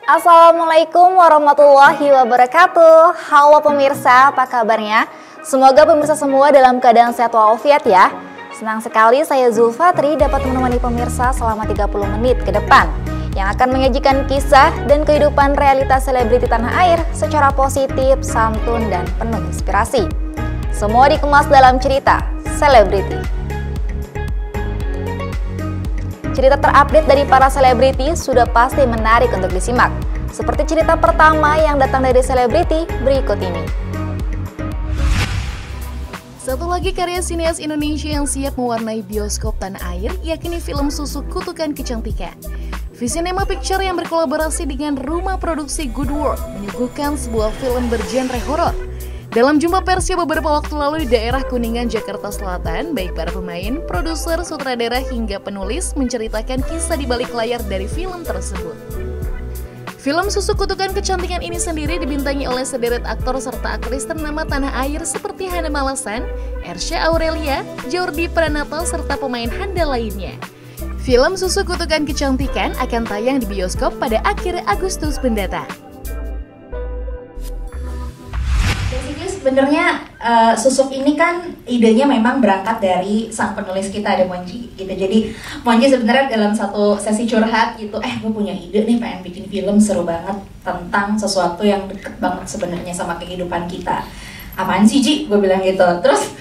Assalamualaikum warahmatullahi wabarakatuh. Halo pemirsa, apa kabarnya? Semoga pemirsa semua dalam keadaan sehat walafiat ya. Senang sekali saya Zulfatri dapat menemani pemirsa selama 30 menit ke depan yang akan menyajikan kisah dan kehidupan realitas selebriti tanah air secara positif, santun, dan penuh inspirasi. Semua dikemas dalam cerita selebriti. Cerita terupdate dari para selebriti sudah pasti menarik untuk disimak. Seperti cerita pertama yang datang dari selebriti berikut ini. Satu lagi karya sineas Indonesia yang siap mewarnai bioskop tanah air, yakni film Susuk Kutukan Kecantikan. Visinema Picture yang berkolaborasi dengan rumah produksi Good Work menyuguhkan sebuah film bergenre horor. Dalam jumpa pers beberapa waktu lalu di daerah Kuningan, Jakarta Selatan, baik para pemain, produser, sutradara hingga penulis menceritakan kisah di balik layar dari film tersebut. Film Susuk Kutukan Kecantikan ini sendiri dibintangi oleh sederet aktor serta aktris ternama tanah air seperti Hana Malasan, Ersha Aurelia, Jordi Pranata, serta pemain handal lainnya. Film Susuk Kutukan Kecantikan akan tayang di bioskop pada akhir Agustus mendatang. Sebenarnya Susuk ini kan idenya memang berangkat dari sang penulis kita, ada Monji gitu. Jadi Monji sebenarnya dalam satu sesi curhat gitu, gue punya ide nih, pengen bikin film seru banget tentang sesuatu yang deket banget sebenarnya sama kehidupan kita. Apaan sih Ji? Gue bilang gitu. Terus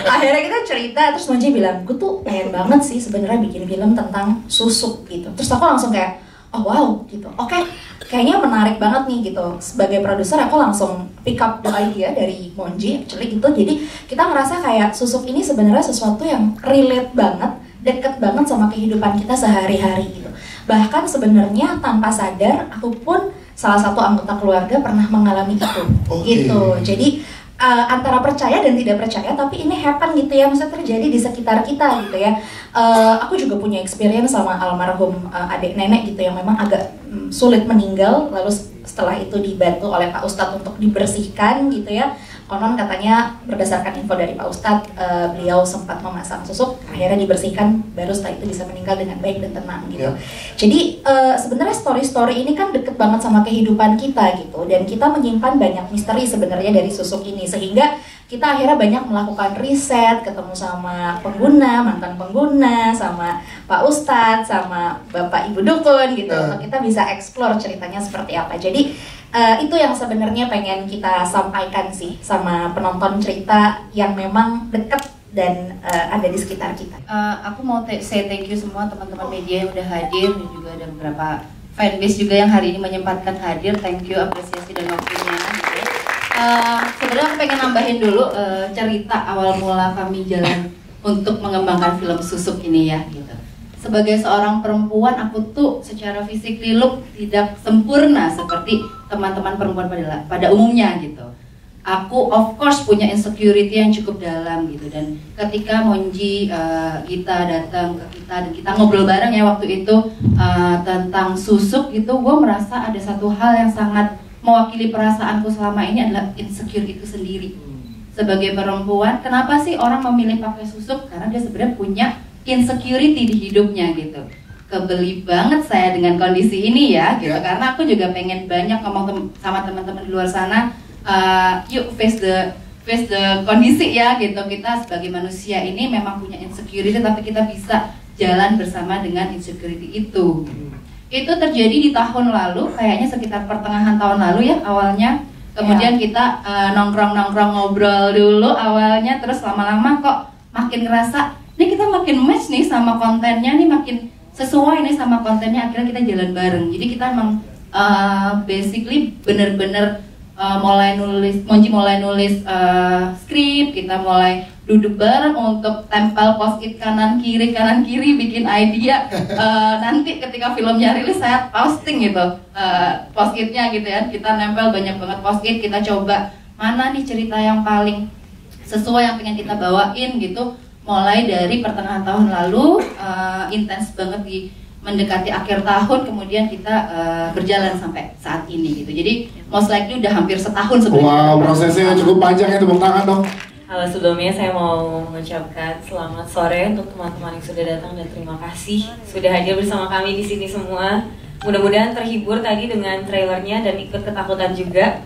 akhirnya kita cerita, terus Monji bilang, gue tuh pengen banget sih sebenarnya bikin film tentang susuk gitu. Terus aku langsung kayak, oh wow gitu, oke, kayaknya menarik banget nih gitu. Sebagai produser aku langsung pick up the idea dari Monji actually gitu. Jadi kita ngerasa kayak susuk ini sebenarnya sesuatu yang relate banget, deket banget sama kehidupan kita sehari-hari gitu. Bahkan sebenarnya tanpa sadar aku pun salah satu anggota keluarga pernah mengalami itu gitu. Jadi antara percaya dan tidak percaya, tapi ini happen gitu ya, maksudnya terjadi di sekitar kita gitu ya. Aku juga punya experience sama almarhum adik nenek gitu yang memang agak sulit meninggal, lalu setelah itu dibantu oleh Pak Ustadz untuk dibersihkan gitu ya. Konon katanya berdasarkan info dari Pak Ustadz, beliau sempat memasang susuk, akhirnya dibersihkan, baru setelah itu bisa meninggal dengan baik dan tenang gitu. Jadi sebenarnya story-story ini kan deket banget sama kehidupan kita gitu, dan kita menyimpan banyak misteri sebenarnya dari susuk ini, sehingga kita akhirnya banyak melakukan riset, ketemu sama pengguna, mantan pengguna, sama Pak Ustadz, sama Bapak Ibu Dukun gitu, untuk kita bisa explore ceritanya seperti apa. Jadi itu yang sebenarnya pengen kita sampaikan sih sama penonton, cerita yang memang dekat dan ada di sekitar kita. Aku mau say thank you semua teman-teman media yang udah hadir, dan juga ada beberapa fanbase juga yang hari ini menyempatkan hadir. Thank you, apresiasi dan waktunya. Sebenarnya aku pengen nambahin dulu cerita awal mula kami jalan untuk mengembangkan film Susuk ini ya gitu. Sebagai seorang perempuan, aku tuh secara fisik look tidak sempurna seperti teman-teman perempuan pada umumnya gitu. Aku of course punya insecurity yang cukup dalam gitu, dan ketika Monji Gita datang ke kita dan kita ngobrol bareng ya waktu itu tentang susuk gitu, gue merasa ada satu hal yang sangat mewakili perasaanku selama ini adalah insecure itu sendiri. Sebagai perempuan, kenapa sih orang memilih pakai susuk? Karena dia sebenarnya punya insecurity di hidupnya gitu. Kebeli banget saya dengan kondisi ini ya gitu, karena aku juga pengen banyak ngomong sama teman-teman di luar sana, yuk face the kondisi ya gitu. Kita sebagai manusia ini memang punya insecurity, tapi kita bisa jalan bersama dengan insecurity itu. Itu terjadi di tahun lalu, kayaknya sekitar pertengahan tahun lalu ya awalnya. Kemudian kita nongkrong-nongkrong ngobrol dulu awalnya, terus lama-lama kok makin ngerasa ini kita makin match nih sama kontennya, nih makin sesuai nih sama kontennya, akhirnya kita jalan bareng. Jadi kita emang basically bener-bener Monji mulai nulis skrip, kita mulai duduk bareng untuk tempel post-it kanan kiri bikin idea. Nanti ketika filmnya rilis saya posting gitu post-itnya gitu ya, kita nempel banyak banget post-it, kita coba mana nih cerita yang paling sesuai yang pengen kita bawain gitu. Mulai dari pertengahan tahun lalu intens banget di mendekati akhir tahun, kemudian kita berjalan sampai saat ini gitu. Jadi most likely udah hampir setahun sebenarnya. Wow, prosesnya cukup panjang ya, tepuk tangan dong. Halo, sebelumnya saya mau mengucapkan selamat sore untuk teman-teman yang sudah datang, dan terima kasih sudah hadir bersama kami di sini semua. Mudah-mudahan terhibur tadi dengan trailernya dan ikut ketakutan juga.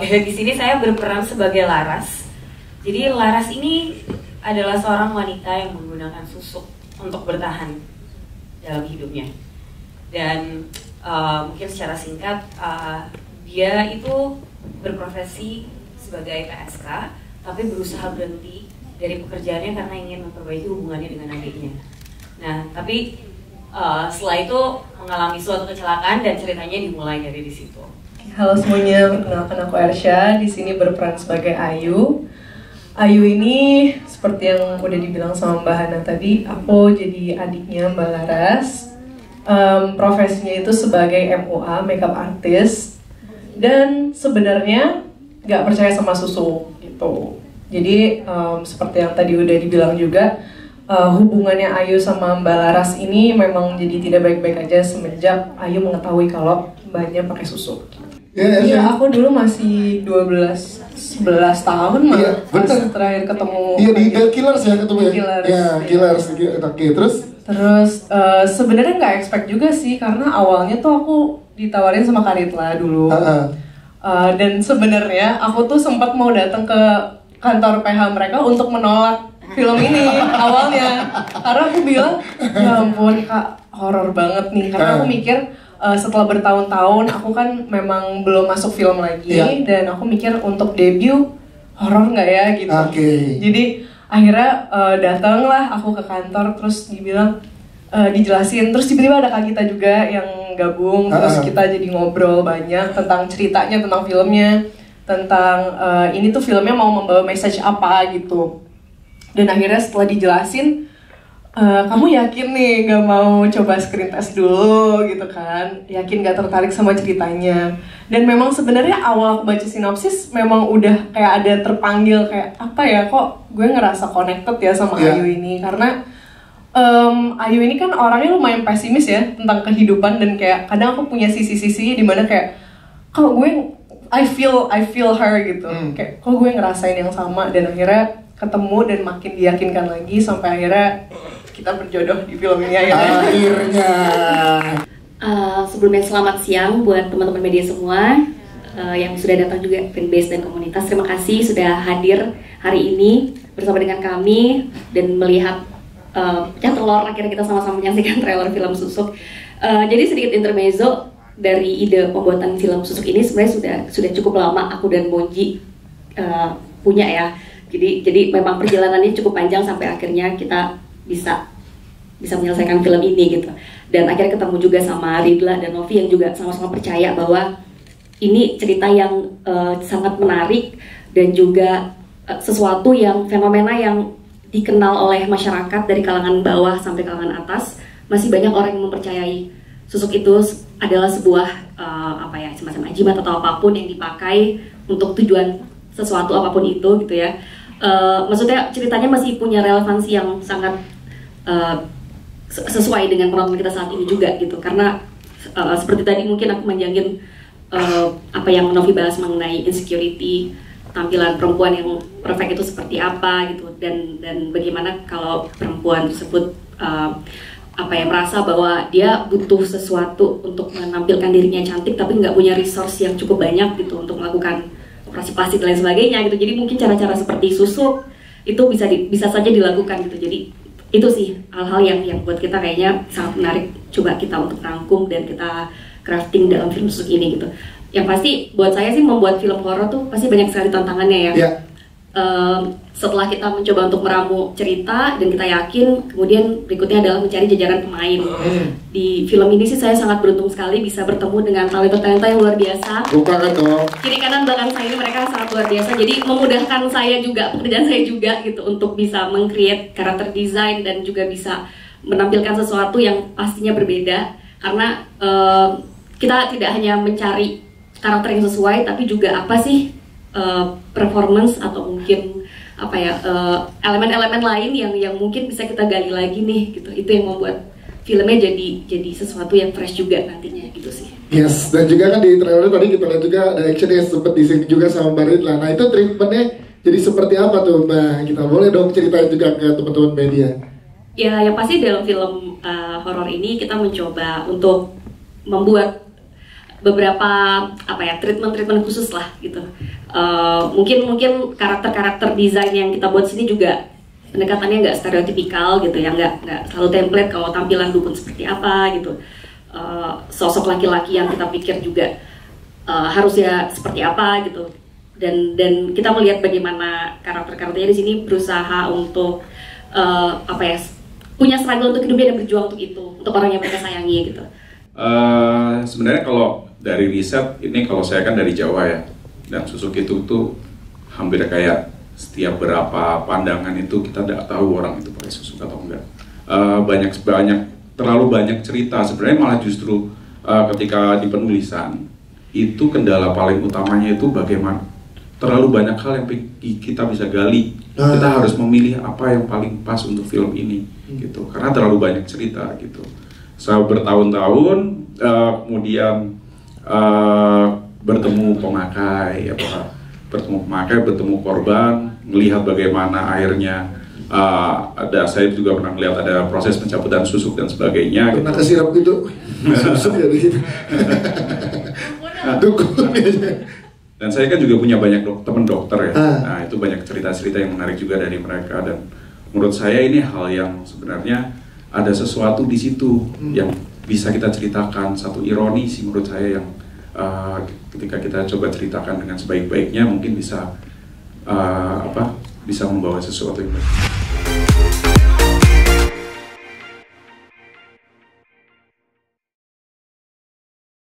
Di sini saya berperan sebagai Laras. Jadi Laras ini adalah seorang wanita yang menggunakan susuk untuk bertahan dalam hidupnya. Dan mungkin secara singkat, dia itu berprofesi sebagai PSK, tapi berusaha berhenti dari pekerjaannya karena ingin memperbaiki hubungannya dengan adiknya. Nah, tapi setelah itu mengalami suatu kecelakaan dan ceritanya dimulai dari di situ. Halo semuanya, perkenalkan aku Ersha, di sini berperan sebagai Ayu. Ayu ini seperti yang udah dibilang sama Mbak Hana tadi, aku jadi adiknya Mbak Laras. Profesinya itu sebagai MUA, makeup artist, dan sebenarnya nggak percaya sama susu gitu. Jadi seperti yang tadi udah dibilang juga, hubungannya Ayu sama Mbak Laras ini memang jadi tidak baik-baik aja semenjak Ayu mengetahui kalau Mbaknya pakai susu. Iya, aku dulu masih 11 tahun mah. Iya, pas terakhir ketemu. Iya, di The Killers ya ketemu ya. Killers. Oke, terus Sebenarnya nggak expect juga sih, karena awalnya tuh aku ditawarin sama Karitla dulu. Dan sebenarnya aku tuh sempat mau datang ke kantor PH mereka untuk menolak film ini awalnya, karena aku bilang ya ampun Kak, horor banget nih. Karena aku mikir setelah bertahun-tahun aku kan memang belum masuk film lagi, dan aku mikir untuk debut horor nggak ya gitu. Jadi akhirnya datanglah aku ke kantor, terus dibilang dijelasin, terus tiba-tiba ada Kak Gita juga yang gabung, terus kita jadi ngobrol banyak tentang ceritanya, tentang filmnya, tentang ini tuh filmnya mau membawa message apa gitu. Dan akhirnya setelah dijelasin, kamu yakin nih gak mau coba screen test dulu gitu kan, yakin gak tertarik sama ceritanya. Dan memang sebenarnya awal aku baca sinopsis memang udah kayak ada terpanggil, kayak apa ya, kok gue ngerasa connected ya sama Ayu ini. Karena Ayu ini kan orangnya lumayan pesimis ya tentang kehidupan, dan kayak kadang aku punya sisi-sisi dimana kayak kok gue I feel her gitu, kayak kok gue ngerasain yang sama. Dan akhirnya ketemu dan makin diyakinkan lagi sampai akhirnya kita berjodoh di film ini akhirnya. Sebelumnya selamat siang buat teman-teman media semua yang sudah datang juga, fanbase dan komunitas. Terima kasih sudah hadir hari ini bersama dengan kami dan melihat pecah telur. Akhirnya kita sama-sama menyaksikan trailer film Susuk. Jadi sedikit intermezzo dari ide pembuatan film Susuk ini sebenarnya sudah cukup lama aku dan Monji punya ya. Jadi memang perjalanannya cukup panjang sampai akhirnya kita bisa menyelesaikan film ini gitu. Dan akhirnya ketemu juga sama Ridla dan Novi yang juga sama-sama percaya bahwa ini cerita yang sangat menarik dan juga sesuatu yang fenomena yang dikenal oleh masyarakat dari kalangan bawah sampai kalangan atas. Masih banyak orang yang mempercayai susuk itu adalah sebuah semacam ajimat atau apapun yang dipakai untuk tujuan sesuatu apapun itu gitu ya. Maksudnya ceritanya masih punya relevansi yang sangat sesuai dengan penonton kita saat ini juga gitu. Karena seperti tadi mungkin aku menjangin apa yang Novi bahas mengenai insecurity, tampilan perempuan yang perfect itu seperti apa gitu, dan bagaimana kalau perempuan tersebut merasa bahwa dia butuh sesuatu untuk menampilkan dirinya cantik tapi nggak punya resource yang cukup banyak gitu untuk melakukan operasi plastik dan lain sebagainya gitu. Jadi mungkin cara-cara seperti susuk itu bisa saja dilakukan gitu. Jadi itu sih hal-hal yang buat kita kayaknya sangat menarik, coba kita untuk rangkum dan kita crafting dalam film susuk ini gitu. Yang pasti buat saya sih membuat film horor tuh pasti banyak sekali tantangannya ya. Setelah kita mencoba untuk meramu cerita dan kita yakin, kemudian berikutnya adalah mencari jajaran pemain. Di film ini sih saya sangat beruntung sekali bisa bertemu dengan talenta-talenta yang luar biasa. Bukan dong. Kiri kanan belakang saya ini mereka sangat luar biasa. Jadi memudahkan saya juga, pekerjaan saya juga gitu untuk bisa meng-create karakter design dan juga bisa menampilkan sesuatu yang pastinya berbeda. Karena kita tidak hanya mencari karakter yang sesuai, tapi juga apa sih performance atau mungkin elemen-elemen lain yang mungkin bisa kita gali lagi nih gitu. Itu yang membuat filmnya jadi sesuatu yang fresh juga nantinya gitu sih. Yes, dan juga kan di trailer tadi kita lihat juga ada action yang sempat disini juga sama Mbak Ridla. Nah itu treatmentnya jadi seperti apa tuh Mbak? Kita boleh dong ceritain juga ke teman-teman media. Ya yang pasti dalam film horor ini kita mencoba untuk membuat beberapa treatment khusus lah gitu. Mungkin karakter desain yang kita buat sini juga pendekatannya nggak stereotipikal gitu ya, nggak selalu template kalau tampilan dukun seperti apa gitu. Sosok laki-laki yang kita pikir juga harus ya seperti apa gitu. Dan kita melihat bagaimana karakternya di sini berusaha untuk punya struggle untuk hidupnya dan berjuang untuk itu, untuk orang yang mereka sayangi gitu. Sebenarnya kalau dari riset ini, kalau saya kan dari Jawa ya, dan susuk itu tuh hampir kayak setiap berapa pandangan itu kita tidak tahu orang itu pakai susuk atau enggak. Terlalu banyak cerita. Sebenarnya malah justru ketika di penulisan itu kendala paling utamanya itu bagaimana terlalu banyak hal yang kita bisa gali. Kita harus memilih apa yang paling pas untuk film ini gitu, karena terlalu banyak cerita gitu. Saya bertahun-tahun kemudian bertemu pemakai, bertemu korban, melihat bagaimana akhirnya saya juga pernah melihat ada proses pencabutan susuk dan sebagainya. Pernah kesirap gitu, susuk ya gitu. Dan saya kan juga punya banyak teman dokter ya. Nah itu banyak cerita-cerita yang menarik juga dari mereka, dan menurut saya ini hal yang sebenarnya ada sesuatu di situ yang bisa kita ceritakan, satu ironi sih menurut saya yang ketika kita coba ceritakan dengan sebaik-baiknya mungkin bisa bisa membawa sesuatu yang baik.